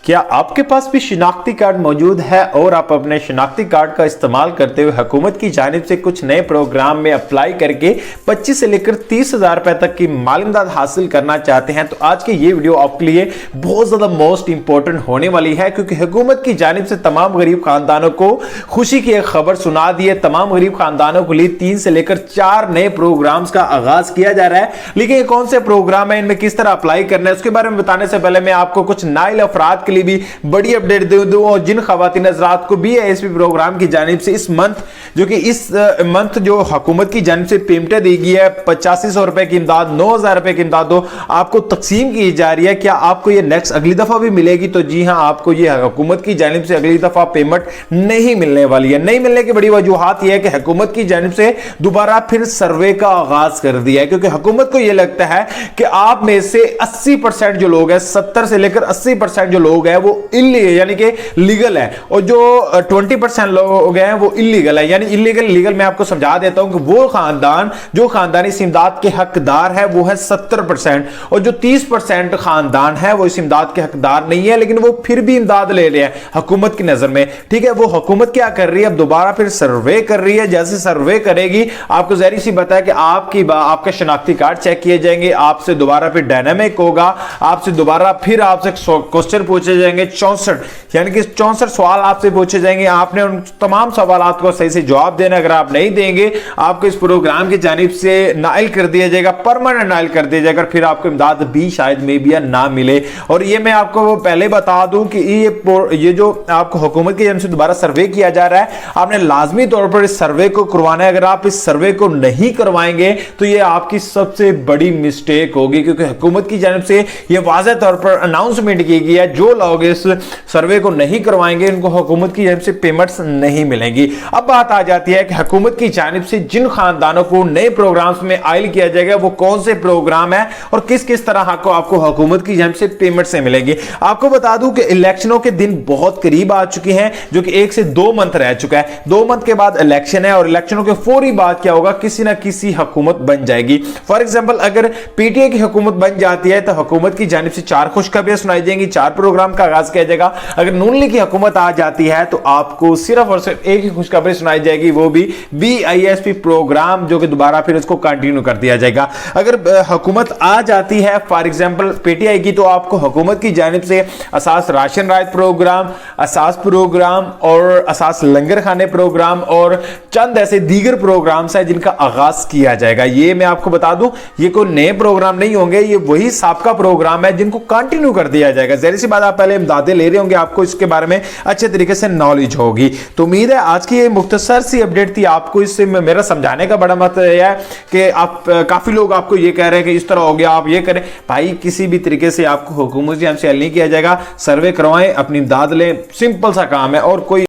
क्या आपके पास भी शिनाख्ती कार्ड मौजूद है और आप अपने शिनाख्ती कार्ड का इस्तेमाल करते हुए हुकूमत की जानिब से कुछ नए प्रोग्राम में अप्लाई करके 25 से लेकर 30,000 रुपए तक की माली इमदाद हासिल करना चाहते हैं तो आज की ये वीडियो आपके लिए बहुत ज्यादा मोस्ट इंपॉर्टेंट होने वाली है, क्योंकि हुकूमत की जानिब से तमाम गरीब खानदानों को खुशी की एक खबर सुना दी है। तमाम गरीब खानदानों के लिए 3 से लेकर 4 नए प्रोग्राम्स का आगाज किया जा रहा है। लेकिन ये कौन से प्रोग्राम है, इनमें किस तरह अप्लाई करना है, उसके बारे में बताने से पहले मैं आपको कुछ नाइल अफराद के लिए भी बड़ी अपडेट दे दूं और जिन खवातीन हज़रात को BISP प्रोग्राम की जानिब से इस मंथ, जो कि इस मंथ जो हुकूमत की जानिब से पेमेंटें दी गई है 8500 रुपए की इमदाद, 9000 रुपए की इमदाद हो आपको तकसीम की जा रही है, क्या आपको ये नेक्स्ट अगली दफा भी मिलेगी? तो जी हां, आपको ये हुकूमत की जानिब से अगली दफा पेमेंट नहीं मिलने वाली है। नहीं मिलने की बड़ी वजूहात यह है कि हुकूमत की जानिब से दोबारा फिर सर्वे का आगाज कर दिया है, क्योंकि हुकूमत को यह लगता है कि आप में से 80% जो लोग हैं, 70 से लेकर 80% जो लोग हैं वो इलीगल यानी कि लीगल है, और जो 20% लोग हैं वो इलीगल है। यानी इलीगल लीगल मैं आपको समझा देता हूं कि वो खानदान जो खानदानी इस इमदाद के हकदार है वो है 70%, और जो 30% खानदान है वो इस इमदाद के हकदार नहीं है, लेकिन वो फिर भी इमदाद ले रहे हैं हुकूमत की नजर में। ठीक है, वो हुकूमत क्या कर रही है, अब दोबारा फिर सर्वे कर रही है। जैसे सर्वे करेगी आपको ज़ाहिर सी बात है कि आपके शनाख्ती कार्ड चेक किए जाएंगे, आपसे दोबारा फिर डायनामिक होगा, आपसे दोबारा फिर आपसे क्वेश्चन पूछे जाएंगे 64, यानी कि 64 सवाल आपसे पूछे जाएंगे। आपने उन तमाम सवालों को सही से जवाब देना। अगर आप नहीं देंगे आपको इस प्रोग्राम की जानिब से नाइल कर दिया जाएगा, परमानेंट नाइल कर दिया जाएगा, फिर आपको इमदाद भी शायद में भी ना मिले। और ये मैं आपको पहले बता दूं कि ये जो आपको हुकूमत की जानिब से दोबारा सर्वे किया जा रहा है, आपने लाजमी तौर पर इस सर्वे को करवाना है। अगर आप इस सर्वे को नहीं करवाएंगे तो ये आपकी सबसे बड़ी मिस्टेक होगी, क्योंकि हुकूमत की जानिब से ये वाज़ेह तौर पर अनाउंसमेंट की गई है, जो लोग इस सर्वे को नहीं करवाएंगे इनको हुकूमत की जानिब से पेमेंट्स नहीं मिलेंगी। अब बात आ जाती है कि हुकूमत की जानिब से जिन खानदानों को नए प्रोग्राम्स में आइल किया जाएगा वो कौन से प्रोग्राम है और किस किस तरह को आपको हुकूमत की जानिब से पेमेंट से मिलेगी। आपको बता दूं कि इलेक्शनों के दिन बहुत करीब आ चुके हैं, जो कि 1 से 2 मंथ रह चुका है। 2 मंथ के बाद इलेक्शन है और इलेक्शनों के फौरी बाद क्या होगा, किसी ना किसी हुकूमत बन जाएगी। फॉर एग्जाम्पल अगर PTI की हुकूमत बन जाती है तो हुकूमत की जानिब से 4 खुशखबरियां सुनाई जाएंगी, 4 प्रोग्राम का आगाज किया जाएगा। अगर नून लीग की हुकूमत आ जाती है तो आपको सिर्फ और सिर्फ एक ही खुशखबरी सुनाई जाएगी, वो भी BISP प्रोग्राम, जो कि दोबारा फिर उसको कंटिन्यू कर दिया जाएगा। अगर हुकूमत आ जाती है फॉर एग्जांपल PTI की, तो आपको हुकूमत की जानिब से असास राशन रायत प्रोग्राम, असास प्रोग्राम और असास लंगर खाने प्रोग्राम और चंद ऐसे दीगर प्रोग्राम्स हैं जिनका आगाज किया जाएगा। ये मैं आपको बता दूं, ये कोई नए प्रोग्राम नहीं होंगे, ये वही साबका प्रोग्राम है जिनको कंटिन्यू कर दिया जाएगा। जहरी सी बात, आप पहले इमदादें ले रहे होंगे, आपको इसके बारे में अच्छे तरीके से नॉलेज होगी। तो उम्मीद है आज की ये मुख्तसर सी अपडेट थी, आपको इससे मेरा समझाने का बड़ा मतलब यह है कि आप काफी लोग आपको ये कह रहे हैं कि इस तरह हो गया, आप ये करें। भाई किसी भी तरीके से आपको हुकूमत से हल नहीं किया जाएगा। सर्वे करवाएं, अपनी इमदाद लें, सिंपल सा काम है और कोई